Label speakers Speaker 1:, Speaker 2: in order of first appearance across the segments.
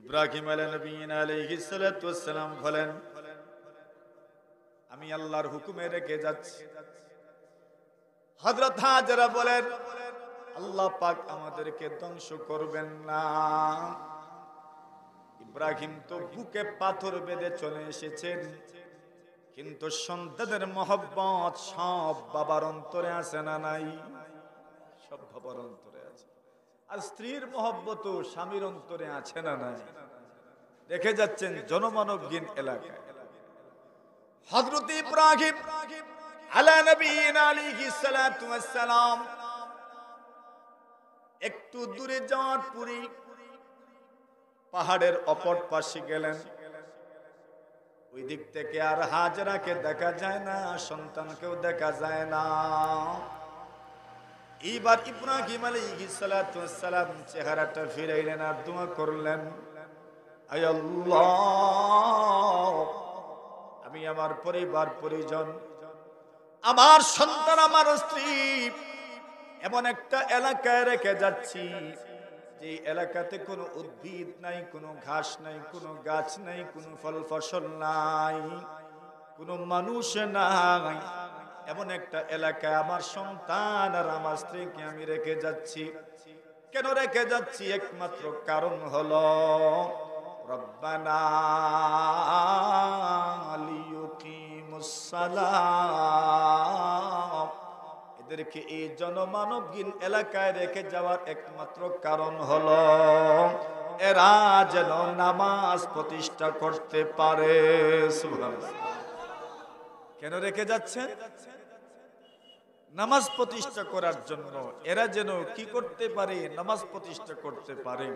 Speaker 1: ইব্রাহিম আলাইহিস সালাতু ওয়াস সালাম বলেন, আমি আল্লাহর হুকুমে রেখে যাচ্ছি। হযরত হাজেরা বলেন, আল্লাহ পাক আমাদেরকে ধ্বংস করবেন না। ইব্রাহিম তো বুকে পাথর বেঁধে চলে এসেছেন, কিন্তু সন্তানের মহব্বত সব বাবার অন্তরে আছে না নাই? সব বাবার অন্তরে আছে। আর স্ত্রীর মহব্বত স্বামীর অন্তরে আছে না নাই? দেখে যাচ্ছেন জনমানবহীন এলাকায় হযরত ইব্রাহিম আলা নবিয়িনা আলাইহিস সালাতু ওয়াস সালাম একটু দূরে যাওয়ার পরে পাহাড়ের অপর পাশে গেলেন। ওই দিক থেকে আর হাজরাকে দেখা যায় না, সন্তানকেও দেখা যায় না। এইবার ইব্রাহিম আলাইহিস সালাতু ওয়াস সালাম চেহারাটা ফিরাইলেন আর দোয়া করলেন, আয় আল্লাহ, আমি আমার পরিবার পরিজন, আমার সন্তান, আমার স্ত্রী এমন একটা এলাকায় রেখে যাচ্ছি যে এলাকাতে কোনো উদ্ভিদ নাই, কোনো ঘাস নাই, কোনো গাছ নাই, কোনো ফল ফসল নাই, কোনো মানুষ নাই। এমন একটা এলাকায় আমার সন্তান আর আমার স্ত্রীকে আমি রেখে যাচ্ছি। কেন রেখে যাচ্ছি? একমাত্র কারণ হলো রব্বানা লিয়ুকিমুস সালাত। এদেরকে এই জনমানবহীন এলাকায় রেখে যাওয়ার একমাত্র কারণ হলো এরা যেন নামাজ প্রতিষ্ঠা করতে পারে। সুবহানাল্লাহ। কেন রেখে যাচ্ছেন? নামাজ প্রতিষ্ঠা করার জন্য। এরা যেন কি করতে পারে? নামাজ প্রতিষ্ঠা করতে পারে।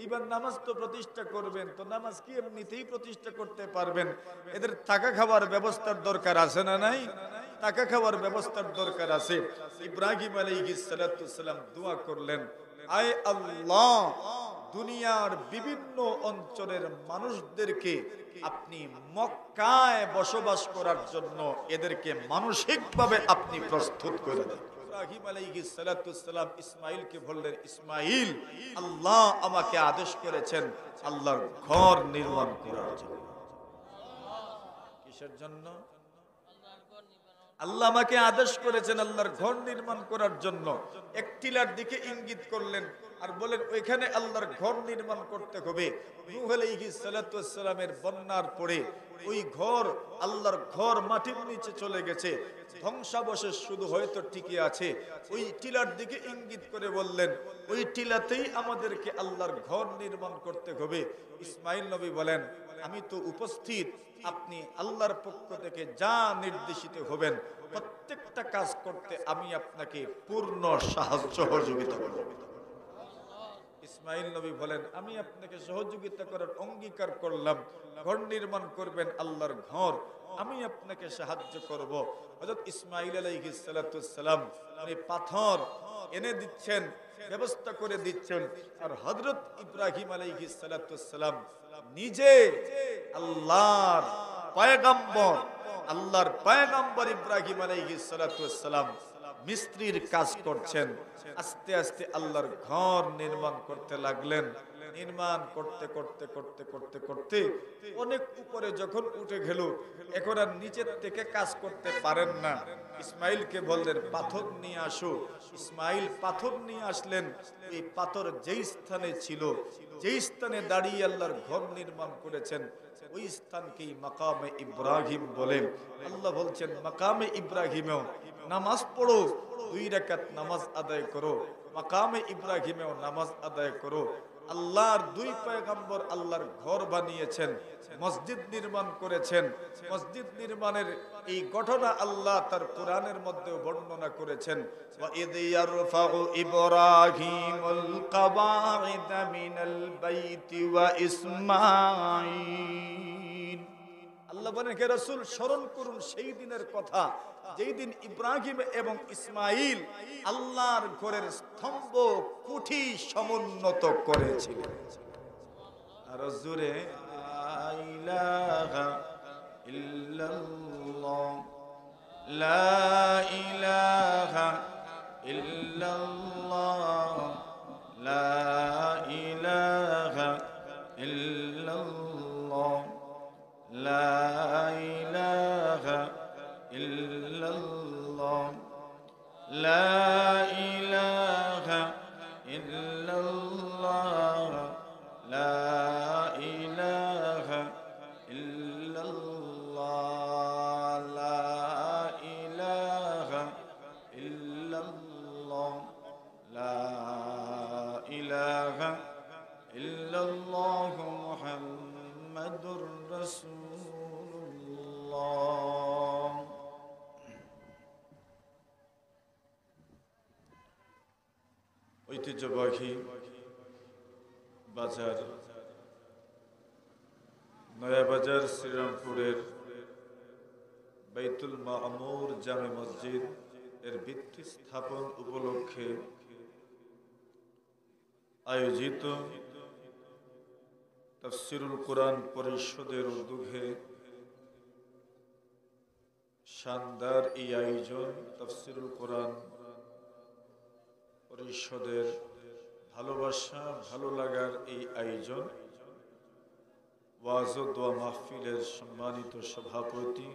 Speaker 1: এবার নামাজ তো প্রতিষ্ঠা করবেন, তো নামাজ কি এমনিতেই প্রতিষ্ঠা করতে পারবেন? এদের থাকা খাওয়ার ব্যবস্থার দরকার আছে না নাই? থাকা খাওয়ার ব্যবস্থার দরকার আছে। ইব্রাহিম আলাইহিস সালাতু ওয়াস সালাম দোয়া করলেন, আয় আল্লাহ, দুনিয়ার বিভিন্ন অঞ্চলের মানুষদেরকে আপনি মক্কায় বসবাস করার জন্য এদেরকে মানসিকভাবে আপনি প্রস্তুত করে দেন। ইব্রাহিম আলাইহিস সালাতু ওয়াস সালাম ইসমাঈলকে বললেন, ইসমাঈল, আল্লাহ আমাকে আদেশ করেছেন আল্লাহর ঘর নির্মাণ করার জন্য। কিসের জন্য? আল্লাহ আমাকে আদেশ করেছেন আল্লাহর ঘর নির্মাণ করার জন্য। এক টিলার দিকে ইঙ্গিত করলেন আর বলেন ওইখানে আল্লাহর ঘর নির্মাণ করতে হবে। নূহ আলাইহিস সালাতু ওয়াস সালামের বন্যার পরে ওই ঘর, আল্লাহর ঘর মাটির নিচে চলে গেছে, ধ্বংসাবশেষ শুধু হয়তো টিকে আছে। ওই টিলার দিকে ইঙ্গিত করে বললেন ওই টিলাতেই আমাদেরকে আল্লাহর ঘর নির্মাণ করতে হবে। ইসমাঈল নবী বলেন, আমি তো উপস্থিত, আপনি আল্লাহর পক্ষ থেকে যা নির্দেশিত হবেন প্রত্যেকটা কাজ করতে আমি আপনাকে পূর্ণ সাহায্য সহযোগিতা করব। ইসমাঈল নবী বলেন, আমি আপনাকে সহযোগিতা করার অঙ্গীকার করলাম, ঘর নির্মাণ করবেন আল্লাহর ঘর, আমি আপনাকে সাহায্য করব। হযরত ইসমাঈল আলাইহিস সালাতু ওয়াস সালাম উনি পাথর এনে দিচ্ছেন, ব্যবস্থা করে দিচ্ছেন, আর হযরত ইব্রাহিম আলাইহিস সালাতু ওয়াস সালাম নিজে আল্লাহর পয়গম্বর ইব্রাহিম আলাইহিস সালাতু ওয়াস সালাম মিস্ত্রির কাজ করছেন। আস্তে আস্তে আল্লাহর ঘর নির্মাণ করতে লাগলেন। নির্মাণ করতে করতে করতে করতে করতে অনেক উপরে যখন উঠে গেল, এখন আর নিচের থেকে কাজ করতে পারেন না। ইসমাঈলকে বললেন পাথর নিয়ে আসো। ইসমাঈল পাথর নিয়ে আসলেন। এই পাথর যেই স্থানে ছিল, যেই স্থানে দাঁড়িয়ে আল্লাহর ঘর নির্মাণ করেছেন, ওই স্থানকেই মাকামে ইব্রাহিম বলেন। আল্লাহ বলছেন মাকামে ইব্রাহিমেও নামাজ পড়ো, 2 রাকাত নামাজ আদায় করো, মাকামে ইব্রাহিমেও নামাজ আদায় করো। আল্লাহর 2 পয়গম্বর আল্লাহর ঘর বানিয়েছেন, মসজিদ নির্মাণ করেছেন। মসজিদ নির্মাণের এই ঘটনা আল্লাহ তার কোরআনের মধ্যে বর্ণনা করেছেন, ওয়া ইয ইয়ারফাউ ইব্রাহিমুল কাওয়াইদা মিনাল বাইতি ওয়া ইসমাঈল। আল্লাহ বলেন, হে রাসূল, স্মরণ করুন সেই দিনের কথা যেই দিন ইব্রাহিম এবং ইসমাঈল আল্লাহর ঘরের স্তম্ভ কুঠি সমুন্নত করেছিলেন। আর জোরে লা ইলাহা ইল্লাল্লাহ, লা ইলাহা ইল্লাল্লাহ, লা ইলাহা ইল্লাল্লাহ লা ইলাহা ইল্লাল্লাহ লা ইলাহা ইল্লাল্লাহ লা ইলাহা ইল্লাল্লাহ লা ইলাহা ইল্লাল্লাহ লা ইলাহা ইল্লাল্লাহ মুহাম্মাদুর রাসূলুল্লাহ। ঐতিহ্যবাহী বাজার নয়াবাজার শ্রীরামপুরের বাইতুল মামুর জামে মসজিদ এর ভিত্তি স্থাপন উপলক্ষে আয়োজিত তাফসিরুল কোরআন পরিষদের উদ্যোগে শানদার এই আয়োজন তাফসিরুল কোরআন পরিষদের ভালোবাসা ভালো লাগার এই আয়োজন ওয়াজ ও দোয়া মাহফিলের সম্মানিত সভাপতি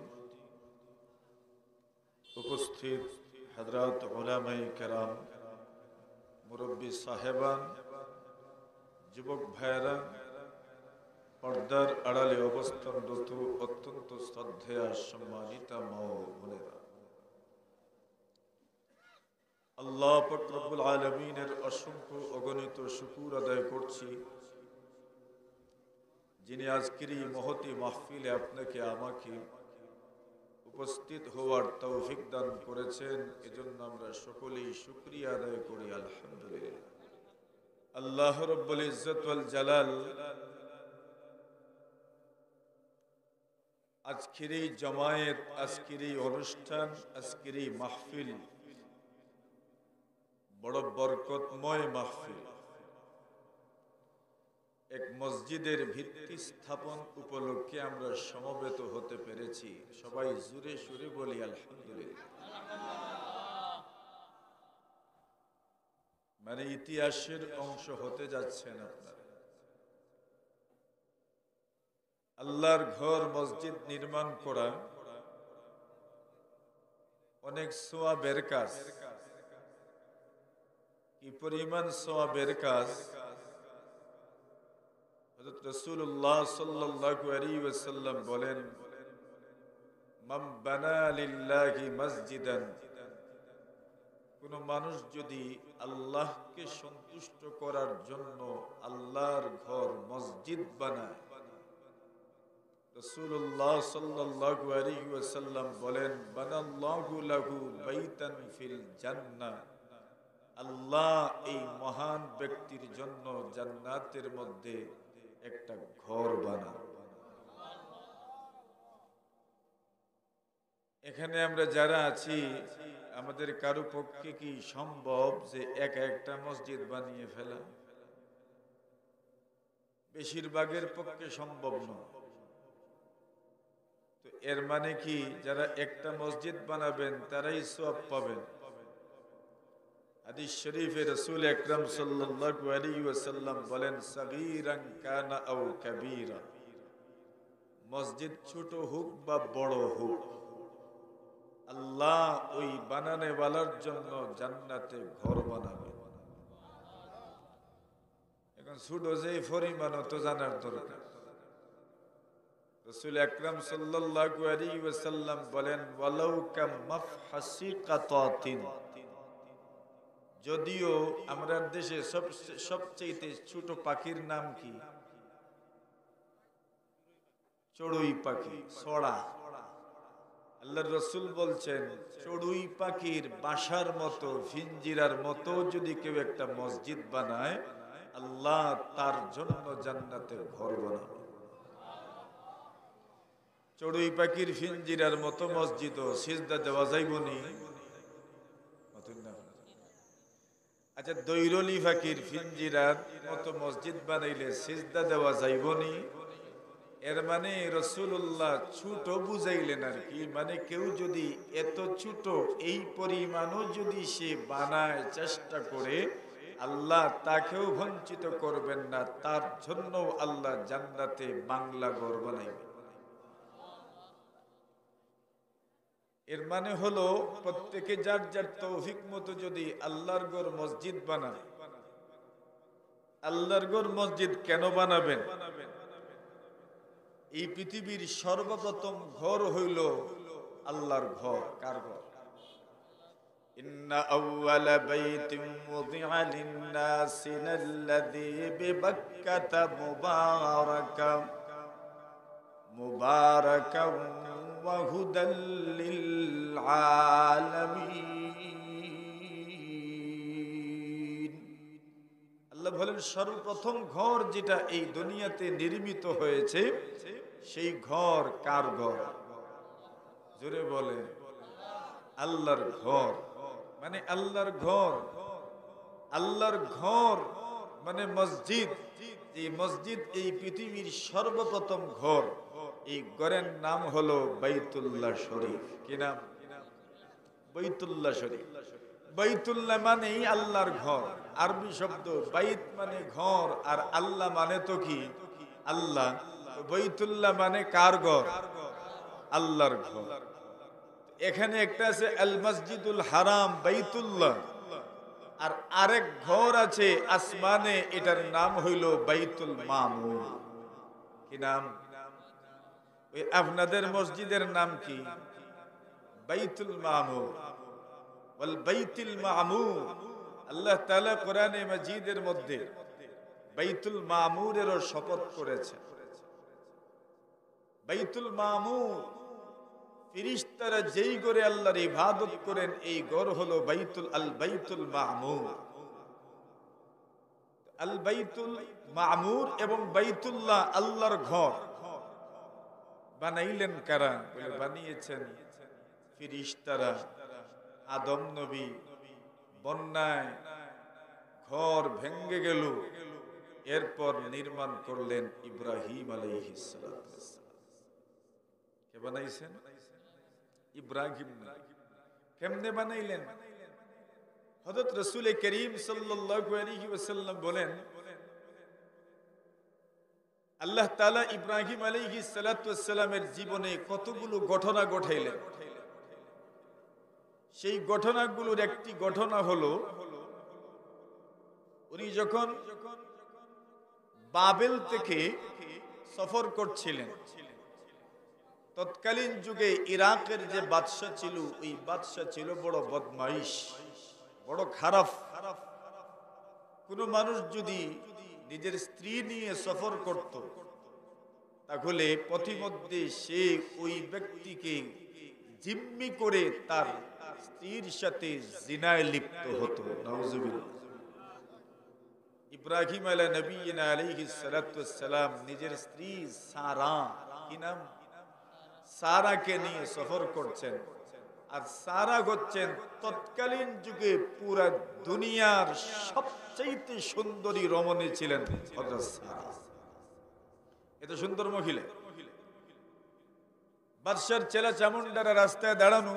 Speaker 1: উপস্থিত হযরত উলামায়ে কেরাম মুরব্বী সাহেবান যুবক ভাইয়েরা পর্দার আড়ালে অবস্থানরত অত্যন্ত শ্রদ্ধেয়া সম্মানিতা মা ও বোনেরা, আল্লাহ পাক রব্বুল আলামিনের অসংখ্য অগণিত শুকর আদায় করছি যিনি আজকের এই মহতী মাহফিলে আপনাকে আমাকে উপস্থিত হওয়ার তৌফিক দান করেছেন। এজন্য আমরা সকলেই শুকরিয়া আদায় করি আলহামদুলিল্লাহ। আল্লাহ রাব্বুল ইজ্জত ওয়াল জালাল আজকের এই জমায়েত, আজকের এই অনুষ্ঠান, আজকের এই মাহফিল বড় বরকতময় মাহফিল। এক মসজিদের ভিত্তি স্থাপন উপলক্ষে আমরা সমবেত হতে পেরেছি। সবাই জোরে সুরে বলি আলহামদুলিল্লাহ। মানে ইতিহাসের অংশ হতে যাচ্ছেন আপনারা। আল্লাহর ঘর মসজিদ নির্মাণ করা অনেক সওয়াবের কাজ। কি পরিমাণ সওয়াবের কাজ! হযরত রাসূলুল্লাহ সাল্লাল্লাহু আলাইহি ওয়াসাল্লাম বলেন, মান বানা লিল্লাহি মসজিদান, কোন মানুষ যদি আল্লাহকে সন্তুষ্ট করার জন্য আল্লাহর ঘর মসজিদ বানায়, রাসূলুল্লাহ সাল্লাল্লাহু আলাইহি ওয়াসাল্লাম বলেন, বানাল্লাহু লাহু বাইতান ফিল জান্নাহ, আল্লাহ এই মহান ব্যক্তির জন্য জান্নাতের মধ্যে একটা ঘর বানান। এখানে আমরা যারা আছি আমাদের কারো পক্ষে কি সম্ভব যে একটা মসজিদ বানিয়ে ফেলা? বেশিরভাগের পক্ষে সম্ভব নয়। তো এর মানে কি যারা একটা মসজিদ বানাবেন তারাই সওয়াব পাবেন? হাদিস শরীফে রাসূল আকরাম সাল্লাল্লাহু আলাইহি ওয়াসাল্লাম বলেন, সাগীরান কানা আও কাবীরা, মসজিদ ছোট হোক বা বড় হোক, আল্লাহ ওই বানানে ওয়ালার জন্য জান্নাতে ঘর বানাবে। এখন ছোট যে পরিমাণ তো জানার দরকার। রাসূল আকরাম সাল্লাল্লাহু আলাইহি ওয়াসাল্লাম বলেন, ওয়ালাউ কাম মাফহাসি কাতাতিন, যদিও আমাদের দেশে সবচেয়ে ছোট পাখির নাম কি? চড়ুই পাখি, ছড়া। আল্লাহর রাসূল বলছেন, চড়ুই পাখির বাসার মতো, ফিঞ্জিরার মতো যদি কেউ একটা মসজিদ বানায়, আল্লাহ তার জন্য জান্নাতে ঘর বানাবে। চড়ুই পাখির ফিঞ্জিরার মতো মসজিদও সিজদা দেওয়া যাইবনি? আচ্ছা, দৈরলি পাখির ফিঞ্জিরার মতো মসজিদ বানাইলে সিজদা দেওয়া যাইবনি? এর মানে রাসূলুল্লাহ ছোট বুঝাইলেন আর কি। মানে কেউ যদি এত ছোট এই পরিমাণও যদি সে বানায় চেষ্টা করে, আল্লাহ তাকেও বঞ্চিত করবেন না, তার জন্য আল্লাহ জান্নাতে বাংলা ঘর বানাইবেন। এর মানে হলো প্রত্যেকে যার যার তৌফিক মতো যদি আল্লাহর ঘর মসজিদ বানায়। আল্লাহর ঘর মসজিদ কেন বানাবেন? এই পৃথিবীর সর্বপ্রথম ঘর হইল আল্লাহর ঘর। কার ঘর? ইন্না আউওয়ালা বাইতিন ওযিআ লিন-নাসি লাল্লাযী বিবাক্কাতা মুবারাকান ওয়া হুদাল লিল আলামিন। আল্লাহ বলেন সর্বপ্রথম ঘর যেটা এই দুনিয়াতে নির্মিত হয়েছে সেই ঘর কার ঘর? জোরে বলে আল্লাহর ঘর। মানে আল্লাহর ঘর, আল্লাহর ঘর মানে মসজিদ। এই মসজিদ এই পৃথিবীর সর্বপ্রথম ঘর। এই ঘরের নাম হলো বাইতুল্লাহ শরীফ। কি নাম? বাইতুল্লাহ শরীফ। বাইতুল্লাহ মানেই আল্লাহর ঘর। আরবি শব্দ বাইত মানে ঘর, আর আল্লাহ মানে তো কি? আল্লাহ। বাইতুল্লাহ মানে কার ঘর? আল্লাহর ঘর। এখানে একটা আছে আল মসজিদুল হারাম বাইতুল্লাহ, আর আরেক ঘর আছে আসমানে, এটার নাম হইল বাইতুল মামুর। কি নাম? ওই আপনাদের মসজিদের নাম কি? বাইতুল মামুর। ওয়াল বাইতুল মামুর। আল্লাহ তাআলা কোরআনে মাজিদের মধ্যে বাইতুল মামুরেরও শপথ করেছেন। বাইতুল মামুর, ফেরেশতারা যেই ঘরে আল্লাহর ইবাদত করেন এই ঘর হলো বাইতুল মামুর। আল বাইতুল মামুর এবং বাইতুল্লাহ আল্লাহর ঘর বানাইলেন কারা? বলে বানিয়েছেন ফেরেশতারা। আদম নবী বন্যায় ঘর ভেঙে গেল, এরপর নির্মাণ করলেন ইব্রাহিম আলাইহিস সালাম। কে বানাইছেন? ইব্রাহিম। কেমনে বানাইলেন? হযরত রাসূল করিম সাল্লাল্লাহু আলাইহি ওয়াসাল্লাম বলেন, আল্লাহ তাআলা ইব্রাহিম আলাইহিস সালাতু ওয়াসসালামের জীবনে কতগুলো ঘটনা ঘটাইলেন। সেই ঘটনাগুলোর একটি ঘটনা হলো, উনি যখন বাবেল থেকে সফর করছিলেন, তৎকালীন যুগে ইরাকের যে বাদশা ছিল, ওই বাদশা ছিল বড় বদমাইশ, বড় খারাপ। কোন মানুষ যদি নিজের স্ত্রী নিয়ে সফর করত, তাহলে পথিমধ্যে সে ওই ব্যক্তিকে জিম্মি করে তার স্ত্রীর সাথে জিনায় লিপ্ত হতো। নাউজুবিল্লাহ। ইব্রাহিম আলাইহিস সালাতু ওয়াস সালাম নিজের স্ত্রী সারা, কি নাম? সারাকে নিয়ে সফর করছেন। আর সারা হচ্ছেন তৎকালীন যুগে পুরা দুনিয়ার সবচেয়ে সুন্দরী রমণী ছিলেন হযরত সারা। এত সুন্দর মহিলা। বাদশার ছেলে চামুন্ডারা রাস্তায় দাঁড়ানো,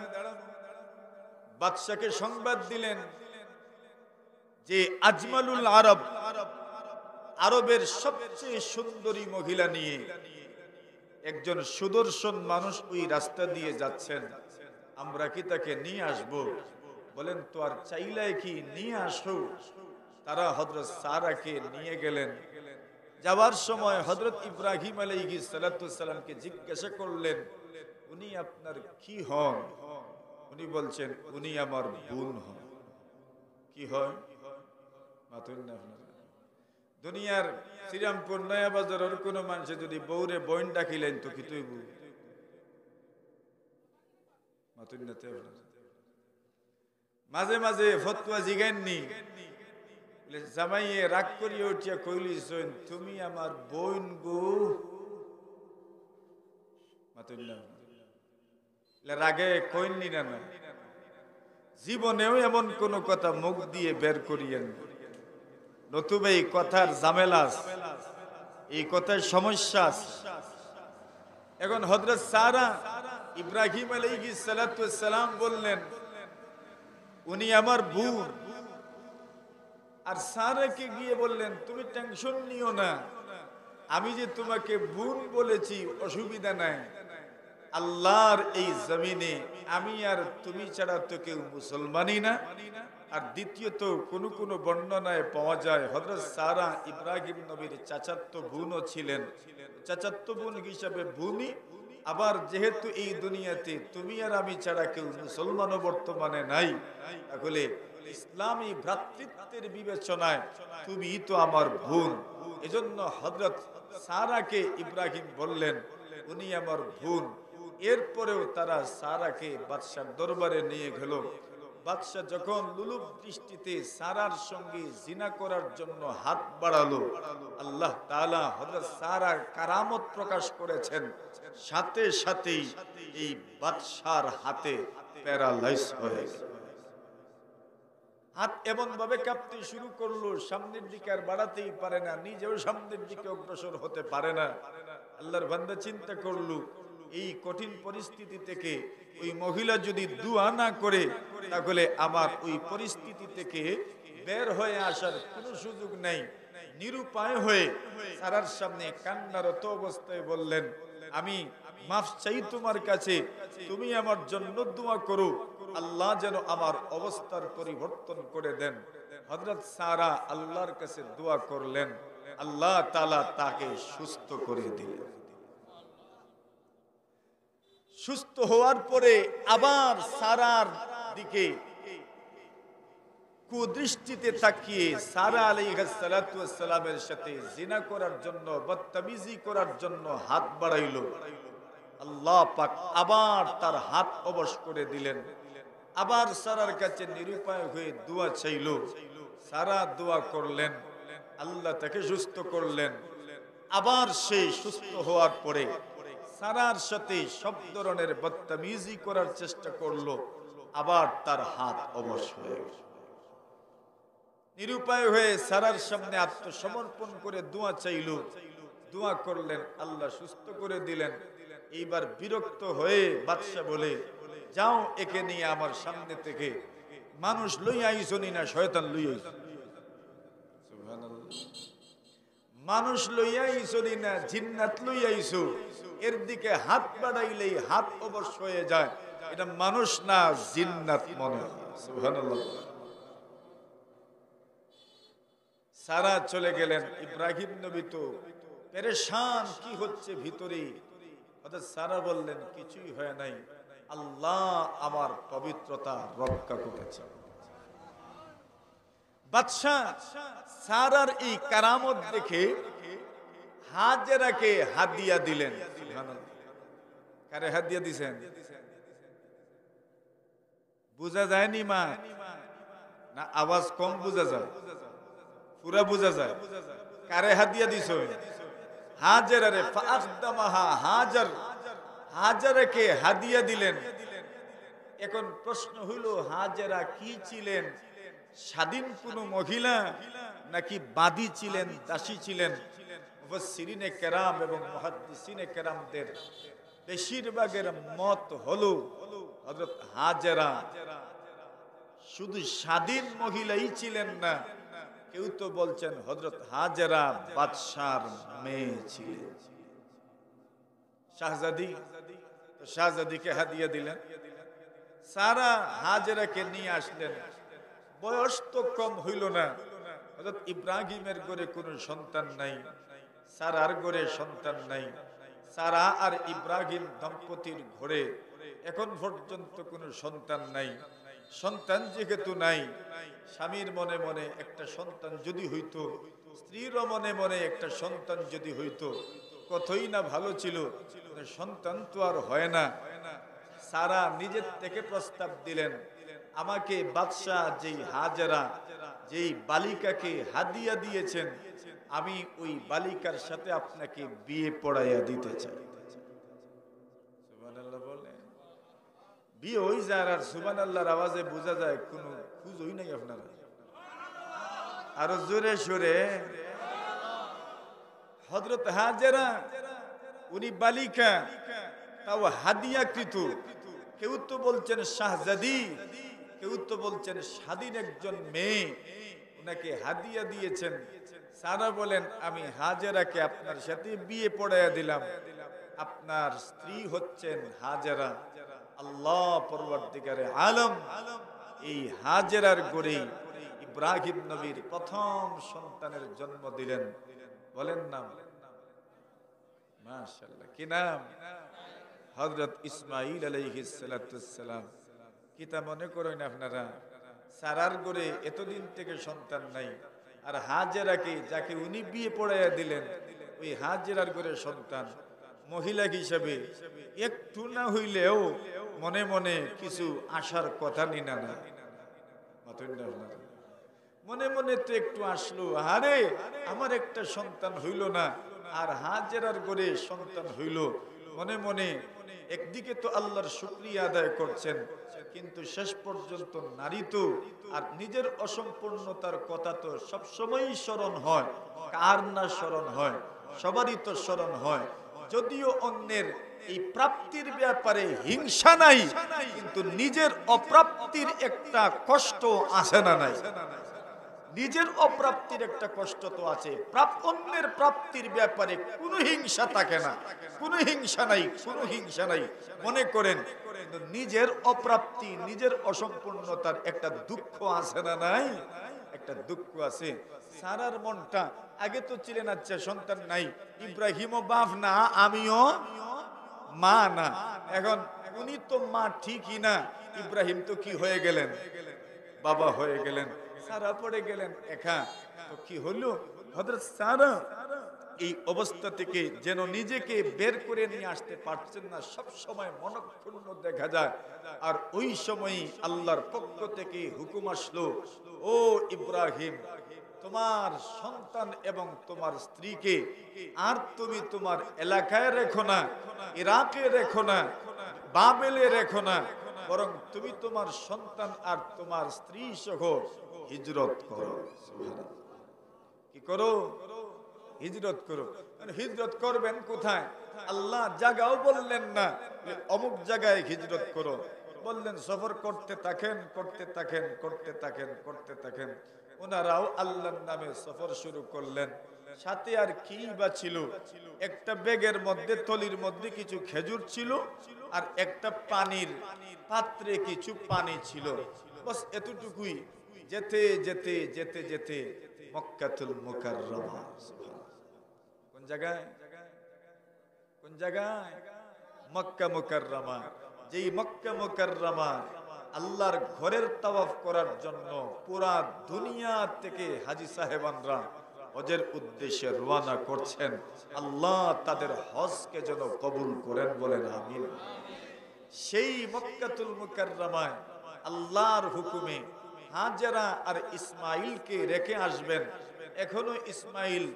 Speaker 1: বাদশাকে সংবাদ দিলেন যে আজমালুল আরব, আরবের সবচেয়ে সুন্দরী মহিলা নিয়ে একজন সুদর্শন মানুষ ওই রাস্তা দিয়ে যাচ্ছেন, আমরা কি তাকে নিয়ে আসব? বলেন তো আর চাইলে কি নিয়ে আসো। তারা হযরত সারাকে নিয়ে গেলেন। যাওয়ার সময় হযরত ইব্রাহিম আলাইহিস সালাতু ওয়াস সালামকে জিজ্ঞাসা করলেন, উনি আপনার কি হন? উনি বলছেন, উনি আমার বোন হন। কি হয়? মাতুন না আপনারা দুনিয়ার শ্রীরামপুর নয়া বাজারের কোন মানুষ যদি বউরে বোন ডাকিলেন তো কি তুই বউ? মাতুন না। মাঝে মাঝে ফতোয়া জিগাননি, জামাইয়ে রাগ করিয়া উঠিয়া কইলিছেন, তুমি আমার বোন গো। মাতুন না। রাগে কইননি না। জীবনেও এমন কোন কথা মুখ দিয়ে বের করিয়েন, নতুবা এই কথার ঝামেলা, এই কথার সমস্যা। এখন হযরত সারা ইব্রাহিম আলাইহিস সালাতু ওয়াস সালাম বললেন, উনি আমার বোন। আর সারাকে গিয়ে বললেন, তুমি টেনশন নিও না, আমি যে তোমাকে বোন বলেছি অসুবিধা নাই, আল্লাহর এই জমিনে আমি আর তুমি ছাড়া তো কেউ মুসলমানই না। আর দ্বিতীয়ত কোন কোন বর্ণনায় পাওয়া যায় হযরত সারা ইব্রাহিম নবীর চাচাতো বোনও ছিলেন, চাচাতো বোন হিসাবে বোনই। আবার যেহেতু এই দুনিয়াতে তুমি আর আমি ছাড়া কেউ মুসলমানও বর্তমানে নাই, তাহলে ইসলামী ভ্রাতৃত্বের বিবেচনায় তুমি তো আমার বোন। এজন্য হযরত সারাকে ইব্রাহিম বললেন উনি আমার বোন। এরপরেও তারা সারাকে বাদশার দরবারে নিয়ে গেল। বাদশা যখন লুলুপ দৃষ্টিতে সারার সঙ্গে জিনা করার জন্য হাত বাড়ালো, আল্লাহ তাআলা হযরত সারার কারামত প্রকাশ করেছেন, সাথে সাথেই এই বাদশার হাতে প্যারালাইজ হয়ে গেল। হাত এমন ভাবে কাঁপতে শুরু করলো, সামনের দিকে আর বাড়াতেই পারে না, নিজেও সামনের দিকে অগ্রসর হতে পারে না। আল্লাহর বান্দা চিন্তা করলো, এই কঠিন পরিস্থিতি থেকে ওই মহিলা যদি দুয়া না করে, তাহলে আমার ওই পরিস্থিতি থেকে বের হয়ে আসার কোনো সুযোগ নেই। নিরুপায় হয়ে সারার সামনে কান্নারত অবস্থায় বললেন, আমি মাফ চাই তোমার কাছে, তুমি আমার জন্য দোয়া করো, আল্লাহ যেন আমার অবস্থার পরিবর্তন করে দেন। হযরত সারা আল্লাহর কাছে দোয়া করলেন, আল্লাহ তাআলা তাকে সুস্থ করে দিলেন। সুস্থ হওয়ার পরে আবার সারার দিকে কুদৃষ্টিতে তাকিয়ে সারা আলাইহিস সালাতু ওয়াস সালামের সাথে জিনা করার জন্য, বদতমিজি করার জন্য হাত বাড়াইলো। আল্লাহ পাক আবার তার হাত অবশ করে দিলেন। আবার সারার কাছে নিরুপায় হয়ে দোয়া চাইলো। সারা দোয়া করলেন, আল্লাহ তাকে সুস্থ করলেন। আবার সে সুস্থ হওয়ার পরে সারার সাথে সব ধরনের বদতমিজি করার চেষ্টা করলো। আবার তার হাত অবশ হয়ে গেল। নিরুপায় হয়ে সারার সামনে আত্মসমর্পণ করে দোয়া চাইলো। দোয়া করলেন, আল্লাহ সুস্থ করে দিলেন। এইবার বিরক্ত হয়ে বাদশা বলে, যাও একে নিয়ে আমার সামনে থেকে, মানুষ লইয়া আইসনি না শয়তান লইয়া আইছো। সুবহানাল্লাহ। মানুষ লইয়া আইসনি না জিন্নাত লইয়া আইছো। এর দিকে হাত বাড়াইলেই হাত অবশ হয়ে যায়, এটা মানুষ না জিন্নাত মনে হয়। সুবহানাল্লাহ। সারা চলে গেলেন। ইব্রাহিম নবী তো পেরেশান, কি হচ্ছে ভিতরে। অর্থাৎ সারা বললেন, কিছুই হয় নাই, আল্লাহ আমার পবিত্রতা রক্ষা করেছে। বাদশাহ সারার এই কারামত দেখে হাজেরাকে হাদিয়া দিলেন। কারে হাদিয়া দিছেন বুঝা যায়নি মা না? আওয়াজ কম বুঝা যায়, পুরা বুঝা যায়। কারে হাদিয়া দিছ? হাজেরারে। ফাআখদামাহা, হাজার, হাজারাকে হাদিয়া দিলেন। এখন প্রশ্ন হইল, হাজেরা কি ছিলেন? স্বাধীন কোন মহিলা নাকি বাদী ছিলেন, দাসী ছিলেন? মুফাসসিরিনে কেরাম এবং মুহাদ্দিসিনে কেরামদের বেশিরভাগের মত হলো হযরত হাজেরা শুধু স্বাধীন মহিলাই ছিলেন না, কেউ তো বলছেন হযরত হাজেরা বাদশার মেয়ে ছিলেন, শাহজাদি। তো শাহজাদিকে হাদিয়া দিলেন। সারা হাজেরাকে নিয়ে আসলেন। বয়স তো কম হইল না। হযরত ইব্রাহিমের ঘরে কোনো সন্তান নাই, সারার ঘরে সন্তান নাই। সারা আর ইব্রাহিম দম্পতির ঘরে এখন পর্যন্ত কোনো সন্তান নাই। সন্তান যেহেতু নাই, স্বামীর মনে মনে একটা সন্তান যদি হইতো, স্ত্রীর মনে মনে একটা সন্তান যদি হইতো, কতই না ভালো ছিল। সন্তান তো আর হয় না। সারা নিজের থেকে প্রস্তাব দিলেন, আমাকে বাদশাহ যেই হাজেরা যেই বালিকাকে হাদিয়া দিয়েছেন, আমি ওই বালিকার সাথে আপনাকে বিয়ে পড়াইয়া দিতে চাই। সুবহানাল্লাহ বলে বিয়ে হই যায়। আর সুবহানাল্লাহর আওয়াজে বোঝা যায় কোনো খুঁজই নাই আপনারা। আরো জোরে সোরে। হযরত হাজেরা উনি বালিকা, তাও হাদিয়াকৃত। কেউ তো বলছেন শাহজাদি, কেউ তো বলছেন স্বাধীন একজন মেয়ে। ওনাকে হাদিয়া দিয়েছেন। সারা বলেন আমি হাজেরাকে আপনার সাথে বিয়ে পড়াইয়া দিলাম, আপনার স্ত্রী হচ্ছেন হাজেরা। আল্লাহ পরবর্তীকারে আলম এই হাজেরার গড়ে ইব্রাহিম নবীর প্রথম সন্তানের জন্ম দিলেন। বলেন নাম? মাশাআল্লাহ, কি নাম? হযরত ইসমাঈল আলাইহিস সালাতুস সালাম। কি তা মনে করেন আপনারা সারার গড়ে এতদিন থেকে সন্তান নাই, আর হাজেরাকে যাকে উনি বিয়ে পড়াইয়া দিলেন ওই হাজেরার গড়ে সন্তান। মহিলা হিসেবে একটু না হইলেও মনে মনে কিছু আশার কথা নিনা না, মনে মনে তো একটু আসলো, আরে আমার একটা সন্তান হইল না আর হাজেরার গড়ে সন্তান হইল। মনে মনে একদিকে তো আল্লাহর শুকরিয়া আদায় করছেন, কিন্তু শেষ পর্যন্ত নারী তো আর নিজের অসম্পূর্ণতার কথা তো সবসময়ই স্মরণ হয়। কার না স্মরণ হয়? সবারই তো স্মরণ হয়। যদিও অন্যের এই প্রাপ্তির ব্যাপারে হিংসা নাই, কিন্তু নিজের অপ্রাপ্তির একটা কষ্ট আছে না নাই? নিজের অপ্রাপ্তির একটা কষ্ট তো আছে, অন্যের প্রাপ্তির ব্যাপারে কোনো হিংসা থাকে না, কোনো হিংসা নাই, কোনো হিংসা নাই। মনে করেন নিজের অপ্রাপ্তি, নিজের অসম্পূর্ণতার একটা দুঃখ আছে না নাই? একটা দুঃখ আছে। সারার মনটা আগে তো ছিলেন আচ্ছা সন্তান নাই, ইব্রাহিমও বাপ না, আমিও মা না। এখন উনি তো মা ঠিকই না, ইব্রাহিম তো কি হয়ে গেলেন? বাবা হয়ে গেলেন। সারা পড়ে গেলেন একা। তো কি হলো? হযরত সারা এই অবস্থা থেকে যেন নিজেকে বের করে নিয়ে আসতে পারছেন না, সব সময় মনক্ষুণ্ণ দেখা যায়। আর ওই সময়ই আল্লাহর পক্ষ থেকে হুকুম আসলো, ও ইব্রাহিম, তোমার সন্তান এবং তোমার স্ত্রীকে আর তুমি তোমার এলাকায় রেখো না, ইরাকে রেখো না, বাবেলে রেখো না, বরং তুমি তোমার সন্তান আর তোমার স্ত্রী সহ হিজরত করো। কি করো? হিজরত করো। হিজরত করবেন কোথায়? আল্লাহ জায়গাও বললেন না অমুক জায়গায় হিজরত করো, বললেন সফর করতে থাকেন, করতে থাকেন, করতে থাকেন, করতে থাকেন। ওনারাও আল্লাহর নামে সফর শুরু করলেন। সাথে আর কি বা ছিল? একটা ব্যাগের মধ্যে, থলির মধ্যে কিছু খেজুর ছিল, আর একটা পানির পাত্রে কিছু পানি ছিল। বাস এতটুকুই। যেতে যেতে যেতে যেতে মক্কাতুল মুকাররমা। কোন জায়গায়? কোন জায়গায়? মক্কা মুকাররমা। যেই মক্কা মুকাররমা আল্লাহর ঘরের তাওয়াফ করার জন্য পুরা দুনিয়া থেকে হাজী সাহেবানরা হজের উদ্দেশ্যে রওনা করছেন। আল্লাহ তাদের হজকে যেন কবুল করেন, বলেন আমিন। সেই মক্কাতুল মুকাররমায় আল্লাহর হুকুমে হাজেরা আর ইসমাইলকে রেখে আসবেন। এখনো ইসমাইল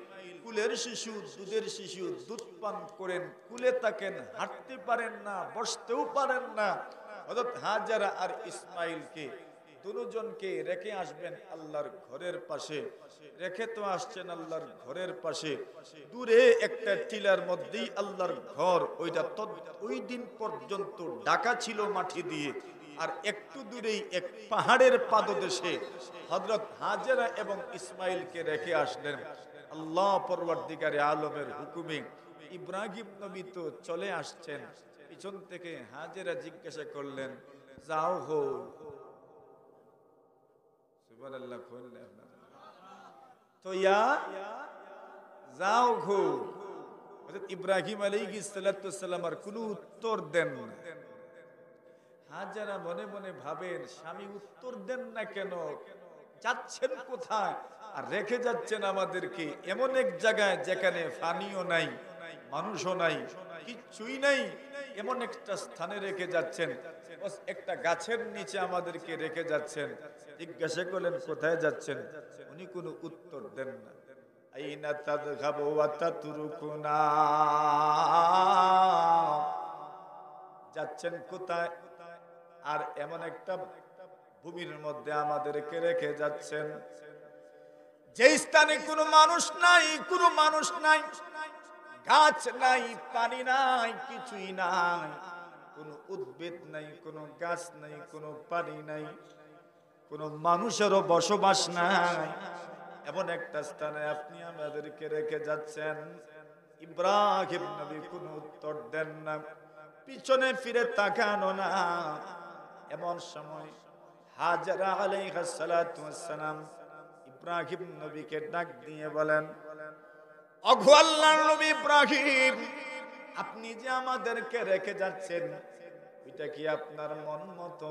Speaker 1: কুলের শিশু, দুধের শিশু, দুধ পান করেন, কুলে থাকেন, হাঁটতে পারেন না, বসতেও পারেন না। হযরত হাজেরা আর ইসমাইলকে দুজনকে রেখে আসবেন আল্লাহর ঘরের পাশে। রেখে তো আসছেন আল্লাহর ঘরের পাশে, দূরে একটা টিলার মধ্যেই আল্লাহর ঘর। ওইটা ওই দিন পর্যন্ত ঢাকা ছিল মাটি দিয়ে। আর একটু দূরেই এক পাহাড়ের পাদদেশে হযরত হাজেরা এবং ইসমাইলকে রেখে আসলেন। আল্লাহ পরবর্তীকারে আলমের হুকুমে ইব্রাহিম নবী তো চলে আসছেন। পিছন থেকে হাজেরা জিজ্ঞাসা করলেন, যাও হো। সুবহানাল্লাহ। তো যাও হো। হযরত ইব্রাহিম আলাইহিস সালাতু সালাম আর কোনো উত্তর দেন না। হাজেরা মনে মনে ভাবেন, স্বামী উত্তর দেন না কেন? যাচ্ছেন কোথায়? আর রেখে যাচ্ছেন আমাদেরকে এমন এক জায়গায় যেখানে পানিও নাই, মানুষও নাই, কিচ্ছুই নাই। এমন একটা স্থানে রেখে যাচ্ছেন, একটা গাছের নিচে আমাদেরকে রেখে যাচ্ছেন। জিজ্ঞাসা করলেন কোথায় যাচ্ছেন? উনি কোনো উত্তর দেন না। আইনা তাযহাবু ওয়া তাতরুকুনা, যাচ্ছেন কোথায়? আর এমন একটা ভূমির মধ্যে আমাদেরকে রেখে যাচ্ছেন যে স্থানে কোনো মানুষ নাই, কোনো মানুষ নাই, গাছ নাই, পানি নাই, কিছুই নাই, কোনো উদ্ভিদ নাই, কোনো গাছ নাই, কোনো পানি নাই, কোনো মানুষেরও বসবাস নাই, এমন একটা স্থানে আপনি আমাদেরকে রেখে যাচ্ছেন। ইব্রাহিম নবী কোনো উত্তর দেন না, পিছনে ফিরে তাকানো না। এমন সময় হাজেরা আলাইহিস সালাতু ওয়াস সালাম ইব্রাহিম নবীকে ডাক দিয়ে বলেন, ওগো আল্লাহর নবী ইব্রাহিম, আপনি যে আমাদেরকে রেখে যাচ্ছেন, এটা কি আপনার মন মতো,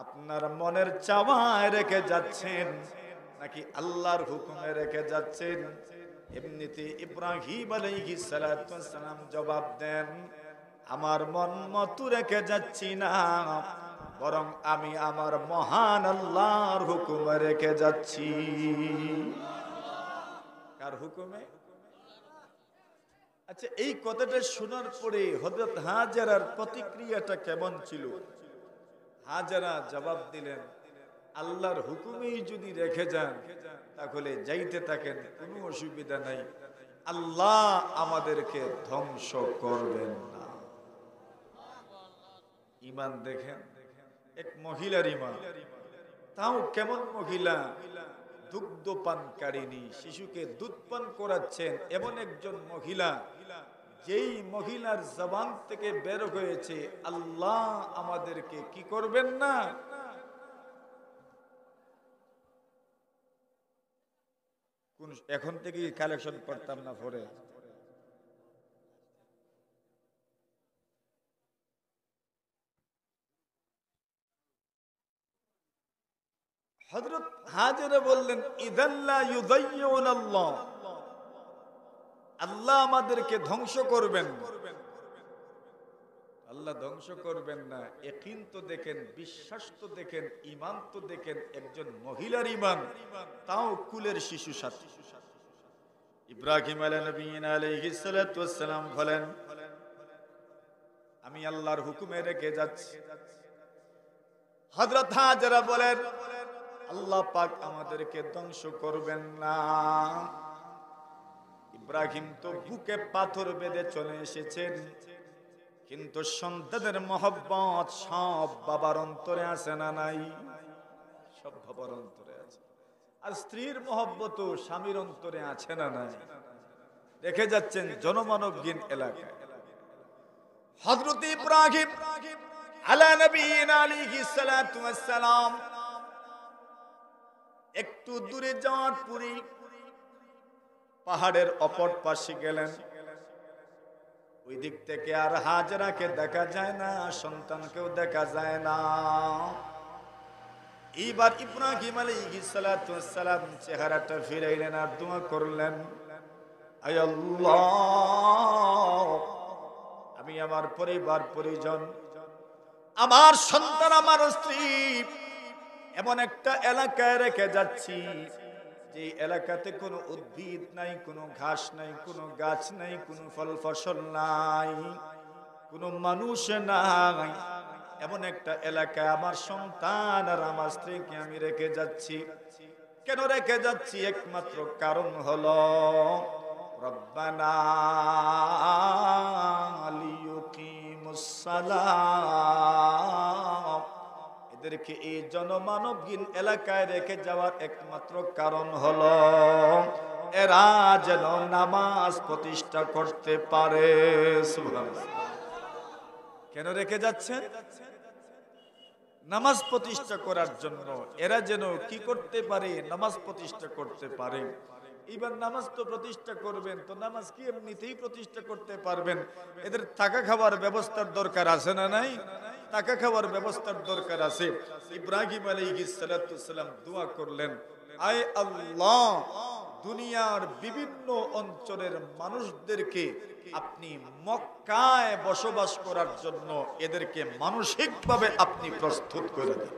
Speaker 1: আপনার মনের চাওয়ায় রেখে যাচ্ছেন, নাকি আল্লাহর হুকুমে রেখে যাচ্ছেন? এমনিতে ইব্রাহিম আলাইহিস সালাতু ওয়াস সালাম জবাব দেন, আমার মন মতো রেখে যাচ্ছি না, বরং আমি আমার মহান আল্লাহর হুকুমে রেখে যাচ্ছি। কার হুকুমে? আচ্ছা, এই কথাটা শোনার পরে হযরত হাজেরার প্রতিক্রিয়াটা কেমন ছিল? হাজেরা জবাব দিলেন, আল্লাহর হুকুমেই যদি রেখে যান তাহলে যাইতে থাকেন, কোনো অসুবিধা নাই, আল্লাহ আমাদেরকে ধ্বংস করবেন না। ঈমান দেখেন, এক মহিলার ঈমান, তাও কেমন মহিলা, দুগ্ধ পানকারিনী, শিশুকে দুধ পান করাচ্ছেন এমন একজন মহিলা, যেই মহিলার জবান থেকে বের হয়েছে আল্লাহ আমাদেরকে কি করবেন না। কোন এখন থেকে কালেকশন করতাম না পরে। হযরত হাজেরা বললেন, ইদাল্লা ইউযায়্যুনাল্লাহ, আল্লাহ আমাদেরকে ধ্বংস করবেন। আল্লাহ ধ্বংস করবেন না, ইয়াকিন তো দেখেন, বিশ্বাস তো দেখেন, ঈমান তো দেখেন, একজন মহিলার ঈমান, তাও কুলের শিশু সাথে। ইব্রাহিম আলাইহিস সালাতু ওয়াস সালাম বলেন, আমি আল্লাহর হুকুমে রেখে যাচ্ছি। হযরত হাজেরা বলেন, আল্লাহ পাক আমাদেরকে ধ্বংস করবেন না। ইব্রাহিম তো বুকে পাথর বেঁধে চলে এসেছেন, কিন্তু সন্তানের মহব্বত সব বাবার অন্তরে আছে না নাই? সব বাবার অন্তরে আছে। আর স্ত্রীর মহব্বত স্বামীর অন্তরে আছে না নাই? দেখে যাচ্ছেন জনমানবহীন এলাকায় হযরত ইব্রাহিম আলা নবিয়িনা আলাইহিস সালাতু ওয়াস সালাম একটু দূরে যাওয়ার পরে পাহাড়ের অপর পাশে গেলেন। ওই দিক থেকে আর হাজেরাকে দেখা যায় না, সন্তানকেও দেখা যায় না। এইবার ইব্রাহিম আলাইহিস সালাতু ওয়াস সালাম চেহারাটা ফিরাইলেন আর দোয়া করলেন, আয় আল্লাহ, আমি আমার পরিবার পরিজন, আমার সন্তান, আমার স্ত্রী এমন একটা এলাকায় রেখে যাচ্ছি, যে এলাকাতে কোনো উদ্ভিদ নাই, কোনো ঘাস নাই, কোনো গাছ নাই, কোনো ফল ফসল নাই, কোনো মানুষ নাই। এমন একটা এলাকায় আমার সন্তান আর আমার স্ত্রীকে আমি রেখে যাচ্ছি। কেন রেখে যাচ্ছি? একমাত্র কারণ হলো রব্বানা লিয়ুকিমুস সালাহ, এদেরকে এই জনমানবহীন এলাকায় রেখে যাওয়ার একমাত্র কারণ হলো এরা যেন নামাজ প্রতিষ্ঠা করতে পারে। সুবহানাল্লাহ। কেন রেখে যাচ্ছে? নামাজ প্রতিষ্ঠা করার জন্য। এরা যেন কি করতে পারে? নামাজ প্রতিষ্ঠা করতে পারে। এবার নামাজ তো প্রতিষ্ঠা করবেন, তো নামাজ কি এমনিতেই প্রতিষ্ঠা করতে পারবেন? এদের থাকা খাওয়ার ব্যবস্থার দরকার আছে না নাই? থাকা খাওয়ার ব্যবস্থার দরকার আছে। ইব্রাহিম আলাইহিস সালাতু ওয়াস সালাম দোয়া করলেন, আয় আল্লাহ, দুনিয়ার বিভিন্ন অঞ্চলের মানুষদেরকে আপনি মক্কায় বসবাস করার জন্য এদেরকে মানসিকভাবে আপনি প্রস্তুত করে দিন।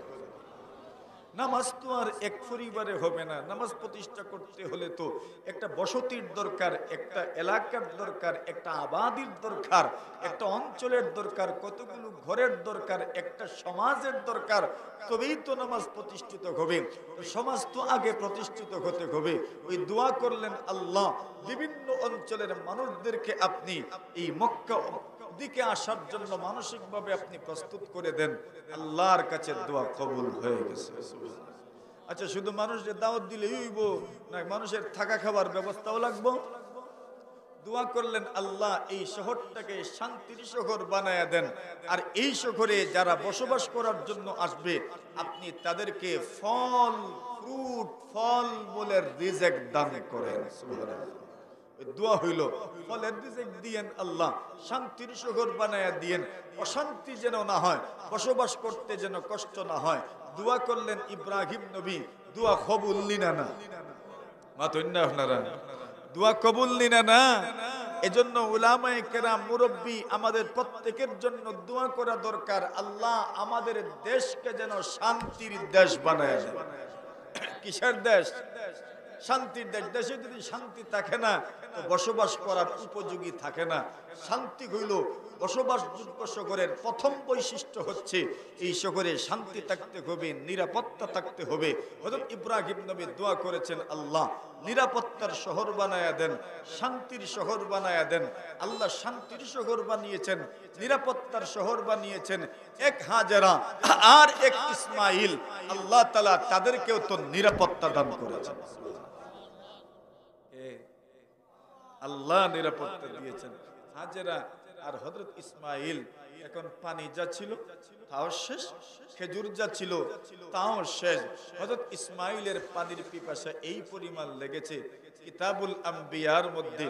Speaker 1: নামাজ তো আর এক পরিবারে হবে না। নামাজ প্রতিষ্ঠা করতে হলে তো একটা বসতির দরকার, একটা এলাকার দরকার, একটা আবাদির দরকার, একটা অঞ্চলের দরকার, কতগুলো ঘরের দরকার, একটা সমাজের দরকার, তবেই তো নামাজ প্রতিষ্ঠিত হবে। সমাজ তো আগে প্রতিষ্ঠিত হতে হবে। ওই দোয়া করলেন, আল্লাহ, বিভিন্ন অঞ্চলের মানুষদেরকে আপনি এই মক্কা দিকে আসার জন্য মানসিকভাবে আপনি প্রস্তুত করে দেন, আল্লাহর কাছে দোয়া কবুল হয়ে গেছে। আচ্ছা, শুধু মানুষের দাওয়াত দিলেই হইব না, মানুষের থাকা খাবার ব্যবস্থাও লাগবে। দোয়া করলেন, আল্লাহ এই শহরটাকে শান্তির শহর বানায়া দেন, আর এই শহরে যারা বসবাস করার জন্য আসবে আপনি তাদেরকে ফল ফ্রুট ফল মূলের রিজিক দান করেন। সুবহানাল্লাহ। দোয়া হইল, ফলের রিজিক দিয়েন আল্লাহ, শান্তির শহর বানায়া দিয়েন, অশান্তি যেন না হয়, বসবাস করতে যেন কষ্ট না হয়। দোয়া করলেন ইব্রাহিম নবী, দোয়া কবুল নিনা না মাতন্না আপনারা, দোয়া কবুল নিনা না। এজন্য উলামায়ে কেরাম মুরব্বী আমাদের প্রত্যেকের জন্য দোয়া করা দরকার, আল্লাহ আমাদের দেশকে যেন শান্তির দেশ বানায় দেন। কিসের দেশ? শান্তির দেশ। দেশে যদি শান্তি থাকে না তো বসবাস করার উপযোগী থাকে না। শান্তি হইল বসবাসযোগ্য শহরের প্রথম বৈশিষ্ট্য হচ্ছে এই শহরে শান্তি থাকতে হবে, নিরাপত্তা থাকতে হবে। হযরত ইব্রাহিম নবী দোয়া করেছেন, আল্লাহ নিরাপত্তার শহর বানায়া দেন, শান্তির শহর বানায়া দেন। আল্লাহ শান্তির শহর বানিয়েছেন, নিরাপত্তার শহর বানিয়েছেন। এক হাজেরা আর এক ইসমাইল, আল্লাহ তাআলা তাদেরকেও তো নিরাপত্তা দান করেছেন। আল্লাহ নিরাপত্তা দিয়েছেন। হাজেরা আর হযরত ইসমাইল, এখন পানি যা ছিল তাও শেষ, খেজুর যা ছিল তাও শেষ। হযরত ইসমাইলের পানির পিপাসা এই পরিমাণ লেগেছে, কিতাবুল আম্বিয়ার মধ্যে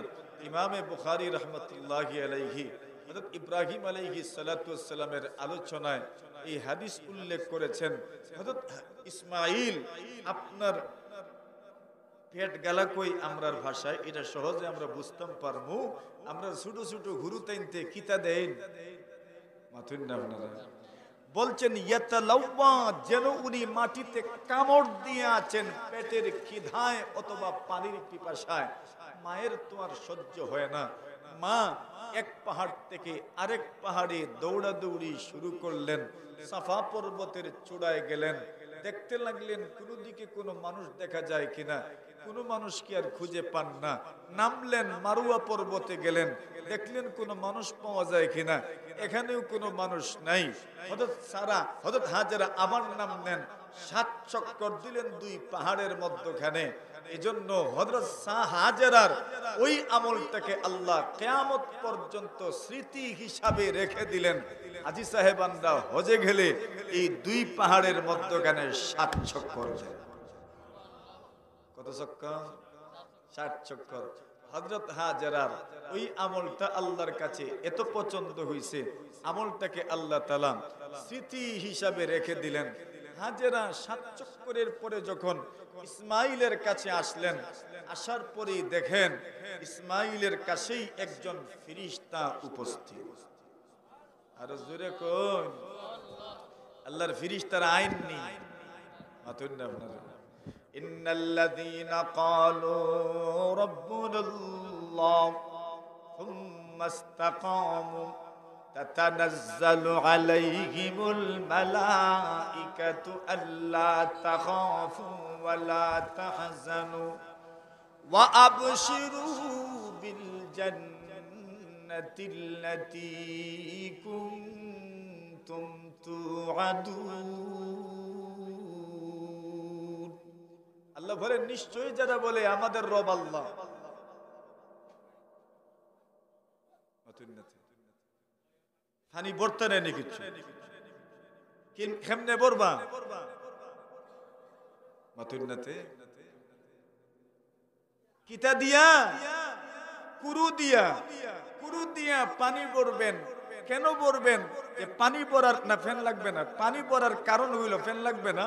Speaker 1: ইমামে বুখারী রাহমাতুল্লাহি আলাইহি হযরত ইব্রাহিম আলাইহিস সালাতু ওয়াস সালামের আলোচনায় এই হাদিস উল্লেখ করেছেন। হযরত ইসমাইল আপনার পেট গালা কই আমরার ভাষায়, এটা সহজে আমরা বুঝতাম পারমু। আমরা ছোট ছোট ঘুরু তাইনতে কিতা দেন মাথুন না আপনারা বলছেন, ইয়াতালাওয়া, যেন উনি মাটিতে কামড় দিয়ে আছেন পেটের খিদায় অথবা পানির পিপাসায়। মায়ের তো আর সহ্য হয় না, মা এক পাহাড় থেকে আরেক পাহাড়ে দৌড়াদৌড়ি শুরু করলেন। সাফা পর্বতের চূড়ায় গেলেন, দেখতে লাগলেন কোন দিকে কোনো মানুষ দেখা যায় কিনা। কোনো মানুষ কি আর খুঁজে পান না। নামলেন, মারুয়া পর্বতে গেলেন, দেখলেন কোনো মানুষ পাওয়া যায় কিনা, এখানেও কোনো মানুষ নাই। হযরত হাজেরা আবার নামলেন, 7 চক্কর দিলেন 2 পাহাড়ের মধ্যখানে। এজন্য হযরত হাজেরার ওই আমলটাকে আল্লাহ কিয়ামত পর্যন্ত স্মৃতি হিসাবে রেখে দিলেন। আজি সাহেবানরা হজে গেলে এই 2 পাহাড়ের মধ্যখানে 7 চক্কর দেন। কত চক্কর? 7 চক্কর। হযরত হাজেরার ওই আমলটা আল্লাহর কাছে এত পছন্দ হইছে, আমলটাকে আল্লাহ তাআলা স্মৃতি হিসাবে রেখে দিলেন। হাজেরা 7 চক্করের পরে যখন ইসমাইলের কাছে আসলেন, আসার পরেই দেখেন ইসমাইলের কাছেই একজন ফেরেশতা উপস্থিত। আর জোরে কোন আল্লাহর ফেরেশতার আইন নেই মাতুন না আপনারা। ইন্নাল্লাযীনা ক্বালু রাব্বুনাল্লাহ সুম্মা ইসতাকামু তাতানাজ্জালু আলাইহিমুল মালাইকাতু আল্লা তাখাফু ওয়া লা তাহজানু ওয়া আবশিরু বিল জান্নাতিল্লাতী কুনতুম তুআদুন। আল্লাহ বলেন, নিশ্চয়ই যারা বলে আমাদের রব আল্লাহ, পানি বর্তা নেই কিছু, কেমনে বরবা মাতুন্নাতে কিতা দিয়া, কুরু দিয়া পানি ভরবেন। কেন ভরবেন? যে পানি ভরার না ফ্যান লাগবে না, পানি ভরার কারণ হইল ফ্যান লাগবে না।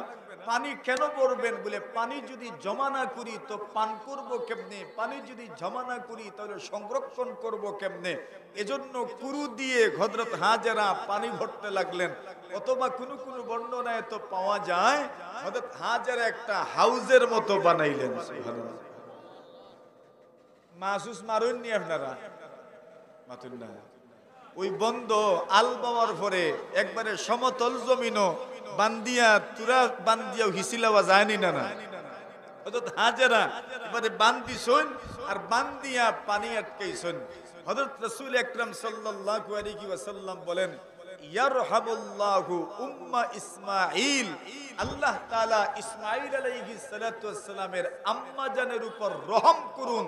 Speaker 1: পানি কেন ভরবেন বলে, পানি যদি জমা না করি তো পান করব কেমনে, পানি যদি জমা না করি তাহলে সংরক্ষণ করব কেমনে। এজন্য কুরু দিয়ে হযরত হাজেরা পানি ভরতে লাগলেন। অথবা কোন কোন বর্ণনায় তো পাওয়া যায় হযরত হাজেরা একটা হাউজের মতো বানাইলেন। সুবহানাল্লাহ। মাসুস মারুননি আপনারা মাতুন না। ওই বন্ধ আল বাওয়ার পরে একবারে সমতল জমিনও বান্দিয়া তুরা বান্দিয়া হিসিলাওয়া যায়নি না না। হযরত হাজেরা এবারে বান্দিছুন আর বান্দিয়া পানি আটকাইছুন। হযরত রাসূল আকরাম সাল্লাল্লাহু আলাইহি ওয়াসাল্লাম বলেন, ইয়ারহামুল্লাহু উম্মা ইসমাঈল, আল্লাহ তাআলা ইসমাঈল আলাইহিস সালাতু ওয়াস সালামের আম্মা জানের উপর রহম করুন।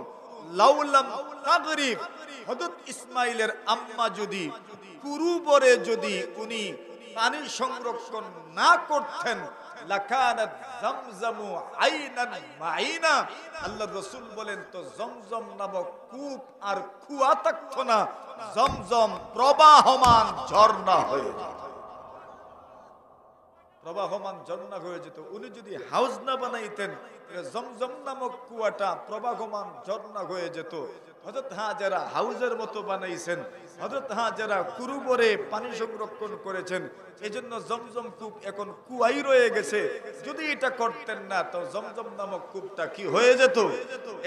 Speaker 1: লাউলাম তাগরিব, হযরত ইসমাঈলের আম্মা যদি কুরুবরে যদি উনি পানি সংরক্ষণ না করতেন, লাকানাত জামজামু আইনান মাইনা, আল্লাহর রাসূল বলেন তো জমজম নামক কূপ আর কুয়া থাকতো না, জমজম প্রবাহমান ঝর্ণা হয়ে যেত, প্রবাহমান ঝর্ণা হয়ে যেত। উনি যদি হাউস না বানাইতেন, জমজম নামক কুয়াটা প্রবাহমান ঝর্ণা হয়ে যেত। হযরত হাজেরা হাউজের মতো বানাইছেন, হযরত হাজেরা কুরুবরে পানি সংরক্ষণ করেছেন, এজন্য জমজম কূপ এখন কুয়াই রয়ে গেছে। যদি এটা করতেন না, তো জমজম নামক কূপটা কি হয়ে যেত?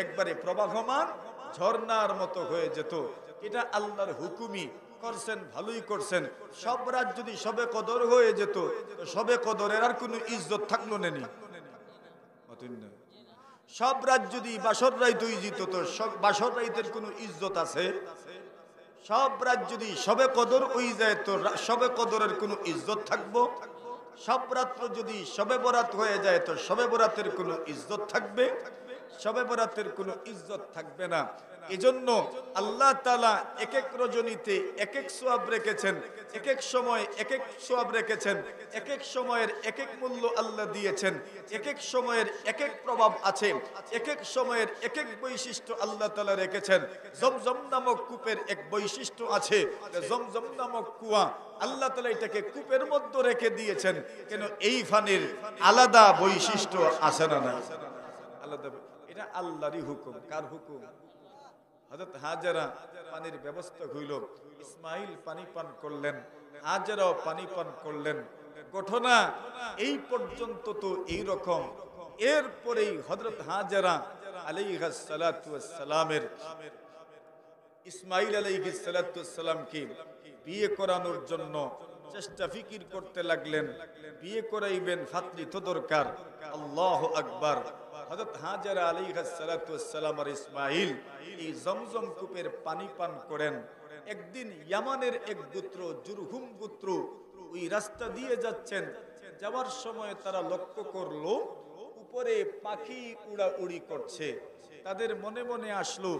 Speaker 1: একবারে প্রবাহমান ঝর্ণার মতো হয়ে যেত। এটা আল্লাহর হুকুমই করছেন, ভালোই করছেন। সব রাত যদি সবে কদর হয়ে যেত, সবে কদরের আর কোনো ইজ্জত থাকলো না। সব রাত যদি বাসর রাত হয়ে যেত, তো সব বাসর রাতের কোনো ইজ্জত আছে? সব রাত যদি সবে কদর হয়ে যায়, তো সবে কদরের কোনো ইজ্জত থাকবো? সব রাত্র যদি সবে বরাত হয়ে যায়, তো সবে বরাতের কোনো ইজ্জত থাকবে? সবে বরাতের কোনো ইজ্জত থাকবে না। এজন্য আল্লাহ তাআলা এক এক রজনীতে এক এক সওয়াব রেখেছেন, এক এক সময় এক এক সওয়াব রেখেছেন, এক এক সময়ের এক এক মূল্য আল্লাহ দিয়েছেন, এক এক সময়ের এক এক প্রভাব আছে, এক এক সময়ের এক এক বৈশিষ্ট্য আল্লাহ তাআলা রেখেছেন। জমজম নামক কূপের এক বৈশিষ্ট্য আছে, জমজম নামক কুয়া আল্লাহ তাআলা এটাকে কূপের মধ্যে রেখে দিয়েছেন। কেন? এই পানির আলাদা বৈশিষ্ট্য আছে না? না, আলাদা। এটা আল্লাহরই হুকুম। কার হুকুম? হযরত হাজেরা পানির ব্যবস্থা হইল, ইসমাঈল পানি পান করলেন, হাজেরাও পানি পান করলেন। ঘটনা এই পর্যন্ত তো এই রকম। এরপরেই হযরত হাজেরা আলাইহিস সালাতু ওয়াস সালামের ইসমাঈল আলাইহিস সালাতু ওয়াস সালামকে বিয়ে করানোর জন্য চেষ্টা ফিকির করতে লাগলেন। বিয়ে করাইবেন, ফাতলি তো দরকার। আল্লাহু আকবার। হযরত হাজেরা আলাইহিস সালাতু ওয়াস সালাম আর ইসমাঈল এই জমজম কূপের পানি পান করেন। একদিন ইয়ামানের এক গোত্র, জুরহুম গোত্র, ওই রাস্তা দিয়ে যাচ্ছেন। যাওয়ার সময় তারা লক্ষ্য করলো উপরে পাখি উড়াউড়ি করছে। তাদের মনে মনে আসলো,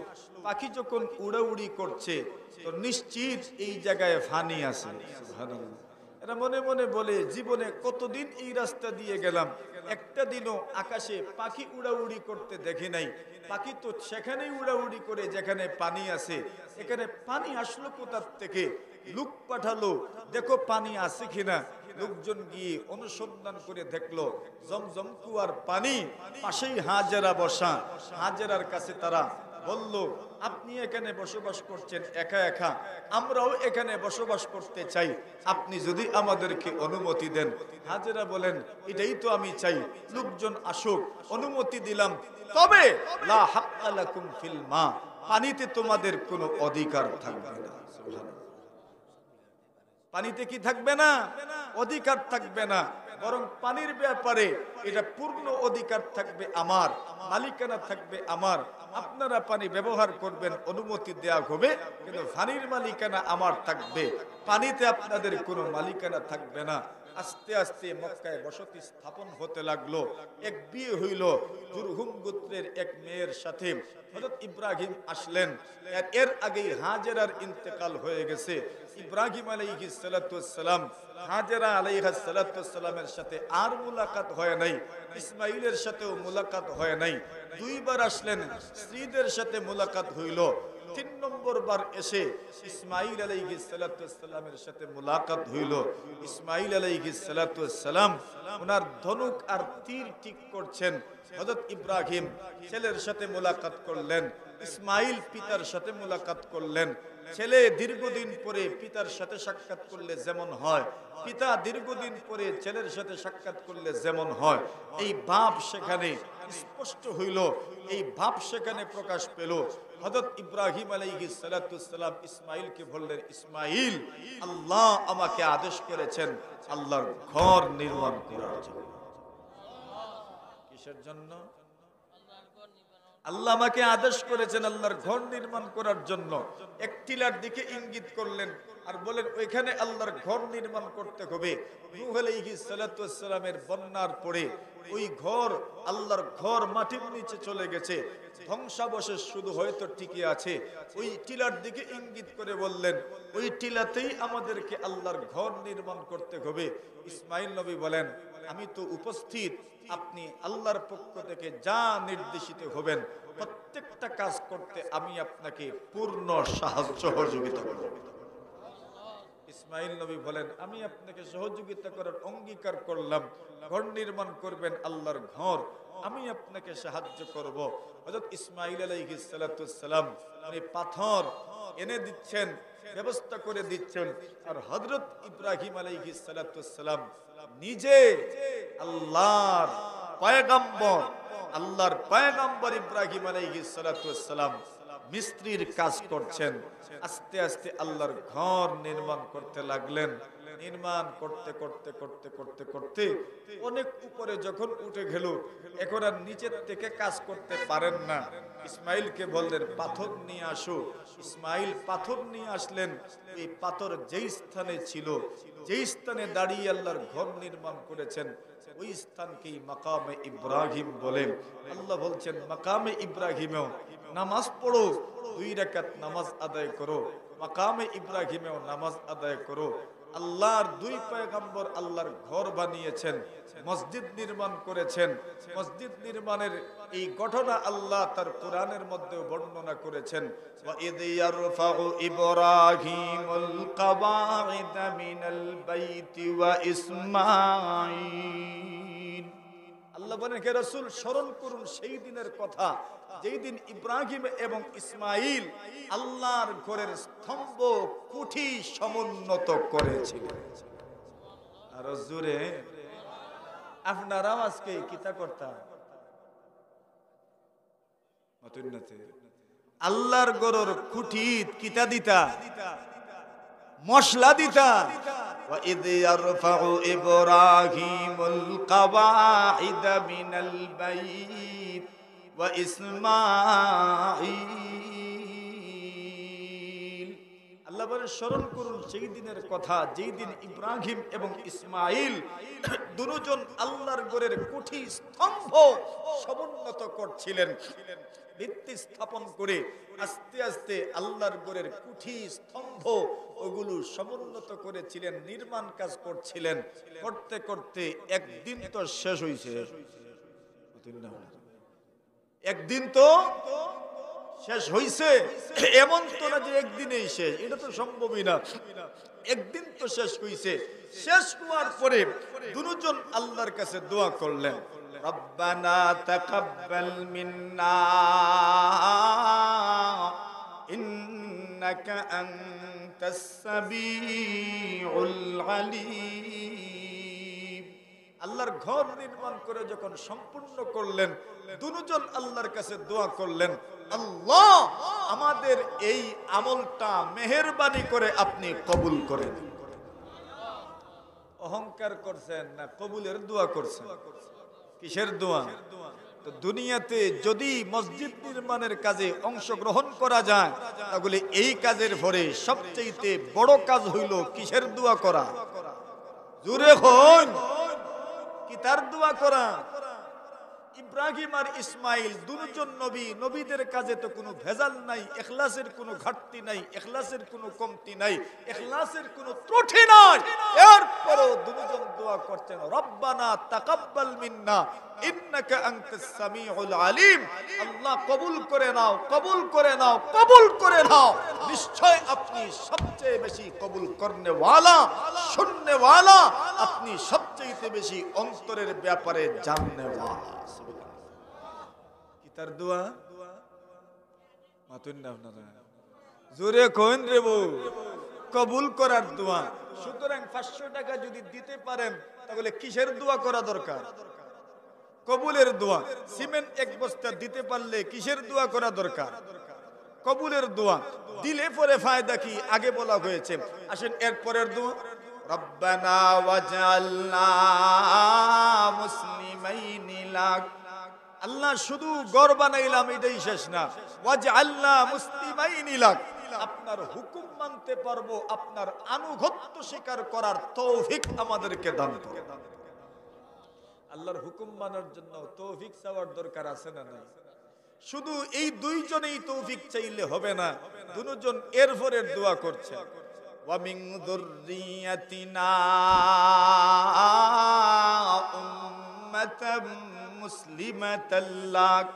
Speaker 1: পাখি যখন উড়াউড়ি করছে, তো নিশ্চিত এই জায়গায় ফানি আছে। সুবহানাল্লাহ। এরা মনে মনে বলে, জীবনে কতদিন এই রাস্তা দিয়ে গেলাম, একটা দিনও আকাশে পাখি উড়াউড়ি করতে দেখি নাই। পাখি তো সেখানেই উড়াউড়ি করে যেখানে পানি আছে। এখানে পানি আসলো কোথার থেকে? লোক পাঠালো, দেখো পানি আছে কিনা। লোকজন গিয়ে অনুসন্ধান করে দেখলো জমজম কুয়ার পানি, পাশেই হাজেরা বসা। হাজেরার কাছে তারা বলল, আপনি এখানে বসবাস করছেন একা একা, আমরাও এখানে বসবাস করতে চাই, আপনি যদি আমাদেরকে অনুমতি দেন। হাজেরা বলেন, এটাই তো আমি চাই, লোকজন আসুক, অনুমতি দিলাম, তবে লা হাক্কা লাকুম ফিল মা, পানিতে তোমাদের কোনো অধিকার থাকবে না। পানিতে কি থাকবে না? অধিকার থাকবে না। বরং পানির ব্যাপারে এটা পূর্ণ অধিকার থাকবে আমার, মালিকানা থাকবে আমার। আপনারা পানি ব্যবহার করবেন, অনুমতি দেয়া হবে, কিন্তু পানির মালিকানা আমার থাকবে, পানিতে আপনাদের কোনো মালিকানা থাকবে না। আস্তে আস্তে মক্কায় বসতি স্থাপন হতে লাগলো। এক বিয়ে হইল জুরহুম গোত্রের এক মেয়ের সাথে। হযরত ইব্রাহিম আসলেন। এর আগেই হাজেরার ইন্তেকাল হয়ে গেছে। ইব্রাহিম আলাইহিস সালাতু ওয়াস সালাম হাজেরা আলাইহিস সালাতু ওয়াস সালামের সাথে আর মুলাকাত হয় নাই। ইসমাঈলের সাথেও মুলাকাত হয় নাই। দুইবার আসলেন, স্ত্রীদের সাথে মুলাকাত হইল। ৩ নম্বর বার এসে ইসমাঈল আলাইহিস সালাতু ওয়াস সালামের সাথে মুলাকাত হইল। ইসমাঈল আলাইহিস সালাতু ওয়াস সালাম ওনার ধনুক আর তীর ঠিক করছেন। হযরত ইব্রাহিম ছেলের সাথে মুলাকাত করলেন, ইসমাঈল পিতার সাথে মুলাকাত করলেন। ছেলে দীর্ঘদিন পরে পিতার সাথে সাক্ষাৎ করলে যেমন হয়, পিতা দীর্ঘদিন পরে ছেলের সাথে সাক্ষাৎ করলে যেমন হয়, এই ভাব সেখানে স্পষ্ট হইল, এই ভাব সেখানে প্রকাশ পেল। হযরত ইব্রাহিম আলাইহিস সালাতু ওয়াস সালাম ইসমাঈলকে বললেন, ইসমাঈল, আল্লাহ আমাকে আদেশ করেছেন আল্লাহর ঘর নির্মাণ করার জন্য। কিসের জন্য? আল্লাহ আমাকে আদেশ করেছেন আল্লাহর ঘর নির্মাণ করার জন্য। এক টিলার দিকে ইঙ্গিত করলেন আর বলেন ওইখানে আল্লাহর ঘর নির্মাণ করতে হবে। নূহ আলাইহিস সালাতু ওয়াস সালামের বন্যার পরে ওই ঘর, আল্লাহর ঘর মাটির নিচে চলে গেছে, ধ্বংসাবশেষ শুধু হয়তো টিকে আছে। ওই টিলার দিকে ইঙ্গিত করে বললেন ওই টিলাতেই আমাদেরকে আল্লাহর ঘর নির্মাণ করতে হবে। ইসমাইল নবী বলেন আমি তো উপস্থিত, আপনি আল্লাহর পক্ষ থেকে যা নির্দেশিত হবেন প্রত্যেকটা কাজ করতে আমি আপনাকে পূর্ণ সাহায্য সহযোগিতা করব। ইসমাইল নবী বলেন আমি আপনাকে সহযোগিতা করার অঙ্গীকার করলাম, ঘর নির্মাণ করবেন আল্লাহর ঘর, আমি আপনাকে সাহায্য করব। হযরত ইসমাইল আলাইহিস সালাতু ওয়াস সালাম উনি পাথর এনে দিচ্ছেন, ব্যবস্থা করে দিচ্ছেন, আর হযরত ইব্রাহিম আলাইহিস সালাতু ওয়াস সালাম নিজে আল্লাহর পয়গম্বর ইব্রাহিম আলাইহিস সালাতু ওয়াস সালাম মিস্ত্রির কাজ করছেন। আস্তে আস্তে আল্লাহর ঘর নির্মাণ করতে লাগলেন। নির্মাণ করতে করতে করতে করতে করতে অনেক উপরে যখন উঠে গেল, এখন আর নিচের থেকে কাজ করতে পারেন না। ইসমাইলকে বললেন পাথর নিয়ে আসো। ইসমাইল পাথর নিয়ে আসলেন। এই পাথর যেই স্থানে ছিল, যেই স্থানে দাঁড়িয়ে আল্লাহর ঘর নির্মাণ করেছেন, ওই স্থানকেই মাকামে ইব্রাহিম বলেন। আল্লাহ বলছেন মাকামে ইব্রাহিমেও নামাজ পড়ো, 2 রাকাত নামাজ আদায় করো, মাকামে ইব্রাহিমেও নামাজ আদায় করো। আল্লাহর 2 পয়গম্বর আল্লাহর ঘর বানিয়েছেন, মসজিদ নির্মাণ করেছেন। মসজিদ নির্মাণের এই ঘটনা আল্লাহ তার কোরআনের মধ্যে বর্ণনা করেছেন। ওয়া ইয ইয়ারফাউ ইব্রাহিমুল কাওয়াইদা মিনাল বাইতি ওয়া ইসমাঈল। আল্লাহ বলেন হে রাসূল স্মরণ করুন সেই দিনের কথা যেই দিন ইব্রাহিম এবং ইসমাঈল আল্লাহর ঘরের স্তম্ভ কুঠি সমুন্নত করেছিলেন। আর জোরে আপনারাও আজকে কিতা করতা আল্লাহর ঘরের কুঠিত কিতা দিতা, মশলা দিতা। ওয়া ইয ইয়ারফাউ ইব্রাহিমুল কাওয়াইদা মিনাল বাইত ওয়া ইসমাঈল। আল্লাহ বলেন স্মরণ করুন সেই দিনের কথা যেই দিন ইব্রাহিম এবং ইসমাঈল দুজন আল্লাহর ঘরের কুঠি স্তম্ভ সমুন্নত করছিলেন। ভিত্তি স্থাপন করে আস্তে আস্তে আল্লাহর ঘরের কুঠি স্তম্ভ ওগুলো সমুন্নত করেছিলেন, নির্মাণ কাজ করছিলেন। করতে করতে একদিন তো শেষ হইছে, একদিন তো শেষ হইছে, এমন তো না যে একদিনেই শেষ, এটা তো সম্ভবই না। একদিন তো শেষ হইছে। শেষ হওয়ার পরে দুজন আল্লাহর কাছে দোয়া করলেন, রব্বানা তাকাব্বাল মিন্না ইন্নাকা আনতাস সামিউল আলিম। আল্লাহর ঘর নির্মাণ করে যখন সম্পূর্ণ করলেন, দুজন আল্লাহর কাছে দোয়া করলেন, আল্লাহ আমাদের এই আমলটা মেহেরবানি করে আপনি কবুল করেন। অহংকার করছেন না কবুলের দোয়া করছেন? কিসের দোয়া? তো দুনিয়াতে যদি মসজিদ নির্মাণের কাজে অংশগ্রহণ করা যায় তাহলে এই কাজের পরে সবচেয়ে বড় কাজ হইল কিসের দোয়া করা? জোরে হন, কি তার দোয়া করা? ইব্রাহিম আর ইসমাইল দুজন নবী, নবীদের কাজে তো কোনো ভেজাল নাই, ইখলাসের কোনো ঘাটতি নাই, ইখলাসের কোনো কমতি নাই, ইখলাসের কোনো ত্রুটি নাই। এরপরও দুজন দোয়া করতেন, রব্বানা তাকাব্বাল মিন্না ইন্নাকা আনতাস সামিউল আলিম। আল্লাহ কবুল করে নাও, কবুল করে নাও, কবুল করে নাও। নিশ্চয় আপনি সবচেয়ে বেশি কবুল করনে ওয়ালা, শুননে ওয়ালা, আপনি সবচেয়ে বেশি অন্তরের ব্যাপারে জাননে ওয়ালা। কি তার দোয়া? মাতুন না আপনারা জোরে কোন রে বউ, কবুল করার দোয়া। সুতরাং 500 টাকা যদি দিতে পারেন তাহলে কিসের দোয়া করা দরকার? কবুলের দোয়া। সিমেন্ট 1 বস্তা দিতে পারলে কিসের দোয়া করা দরকার? কবুলের দোয়া। দিলে পরে ফায়দা কি আগে বলা হয়েছে। আসেন এরপরের দোয়া, রব্বানা ওয়াজআলনা মুসলিমাইনি লাক। আল্লাহ শুধু ঘর বানাইলাম এটাই শেষ না, ওয়াজআলনা মুসলিমাইনি লাক, আপনার হুকুম মানতে পারবো, আপনার আনুগত্য স্বীকার করার তৌফিক আমাদেরকে দান করুন। আল্লাহর হুকুম মানার জন্য তৌফিক চাওয়ার দরকার আছে না নাই? শুধু এই দুইজনেই তৌফিক চাইলে হবে না, দুজন এরপরে দোয়া করছে, ওয়া মিন যুররিয়াতিনা উম্মাতাম মুসলিমাতাল লাক।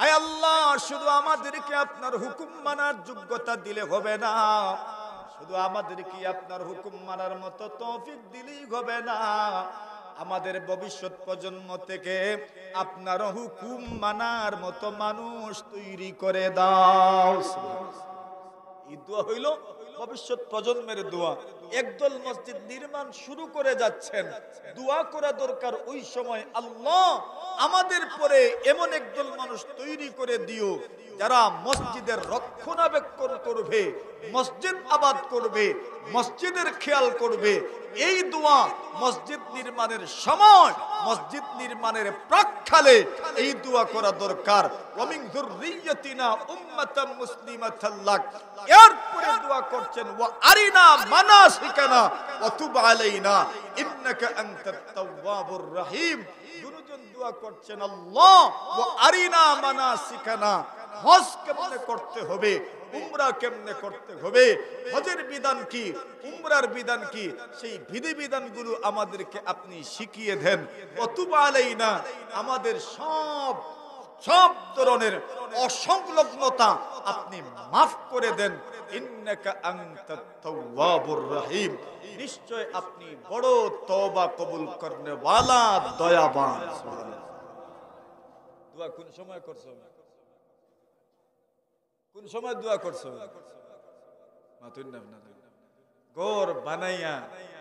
Speaker 1: আয় আল্লাহ, শুধু আমাদেরকে আপনার হুকুম মানার যোগ্যতা দিলে হবে না, শুধু আমাদেরকে আপনার হুকুম মানার মতো তৌফিক দিলেই হবে না, আমাদের ভবিষ্যৎ প্রজন্ম থেকে আপনার হুকুম মানার মতো মানুষ তৈরি করে দাও। এই দোয়া হইল ভবিষ্যৎ প্রজন্মের দোয়া। একদল মসজিদ নির্মাণ শুরু করে যাচ্ছেন, দোয়া করা দরকার ওই সময়, আল্লাহ আমাদের পরে এমন একদল মানুষ তৈরি করে দিও যারা মসজিদের রক্ষণাবেক্ষণ করবে, মসজিদ আবাদ করবে, মসজিদের খেয়াল করবে। এই দোয়া মসজিদ নির্মাণের সময়, মসজিদ নির্মাণের প্রাক্কালে এই দোয়া করা দরকার, ওয়া মিন যুররিয়াতিনা উম্মাতাম মুসলিমাতাল লাক। এরপরে দোয়া করছেন, ওয়া আরিনা মানাসিকানা ওয়া তুব আলাইনা ইন্নাকা আনতাত তাওয়াবুর রহিম। দুজন দোয়া করছেন, আল্লাহ ওয়া আরিনা মানাসিকানা, হজ কেমনে করতে হবে, উমরা কেমনে করতে হবে, হজের বিধান কি, উমরার বিধান কি, সেই বিধি বিধানগুলো আমাদেরকে আপনি শিখিয়ে দেন। ওয়া তুব আলাইনা, আমাদের সব ধরনের অসংলগ্নতা আপনি মাফ করে দেন। ইন্নাকা আনতাত তাওয়াবুর রহিম, নিশ্চয় আপনি বড় তওবা কবুল করনে ওয়ালা দয়াবান। দোয়া কোন সময় করছো? কোন সময় দোয়া করছো? মাতুন না না ঘর বানাইয়া,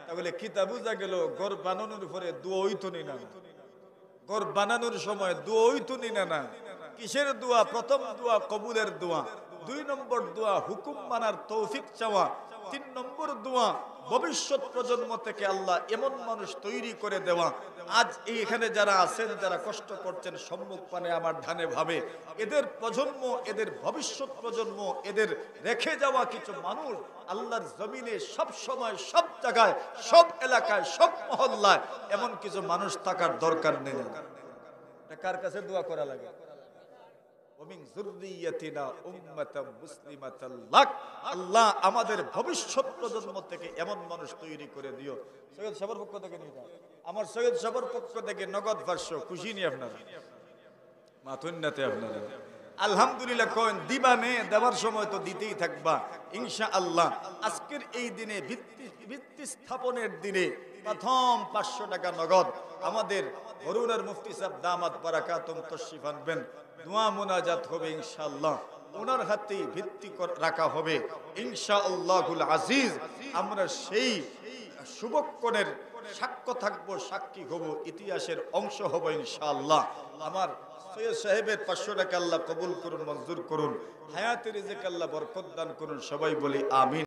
Speaker 1: তাহলে কিতাব বুঝা গেল ঘর বানানোর পরে দোয়া হইতো না, ঘর বানানোর সময় দোয়া হইতো না। কিসের দোয়া? প্রথম দোয়া কবুলের দোয়া, 2 নম্বর দোয়া হুকুম মানার তৌফিক চাওয়া, 3 নম্বর দোয়া ভবিষ্যৎ প্রজন্ম থেকে আল্লাহ এমন মানুষ তৈরি করে দেওয়া। আজ এখানে যারা আছেন, যারা কষ্ট করছেন, সম্মুখ পানে আমার ধানে ভাবে, এদের প্রজন্ম, এদের ভবিষ্যৎ প্রজন্ম, এদের রেখে যাওয়া কিছু মানুষ আল্লাহর জমিনে সব সময়, সব জায়গায়, সব এলাকায়, সব মহল্লায় এমন কিছু মানুষ থাকার দরকার নেই। কার কাছে দোয়া করা লাগে? আল্লাহ আমাদের ভবিষ্যৎ প্রজন্ম থেকে এমন মানুষ তৈরি করে দিও। সৈয়দ সাহেবের পক্ষ থেকে নিয়ে যাও, আমার সৈয়দ সাহেবের পক্ষ থেকে নগদ 500, খুশি নি আপনারা? মাতুন্নাতে আপনারা আলহামদুলিল্লাহ কইন, দিবানে দেওয়ার সময় তো দিতেই থাকবা ইনশাআল্লাহ। আজকের এই দিনে ভিত্তি স্থাপনের দিনে প্রথম 500 টাকা নগদ আমাদের বরুণার মুফতি সাহেব দামাত বারাকাতুম তশরিফ আনবেন, দোয়া মুনাজাত হবে ইনশাআল্লাহ, ওনার হাতেই ভিত্তি রাখা হবে ইনশাআল্লাহুল আজিজ। আমরা সেই শুভক্ষণের সাক্ষ্য থাকবো, সাক্ষী হব, ইতিহাসের অংশ হব ইনশাআল্লাহ। আমার সৈয়দ সাহেবের 500 টাকা আল্লাহ কবুল করুন, মঞ্জুর করুন, হায়াতের রিজিক আল্লাহ বরকত দান করুন, সবাই বলি আমিন।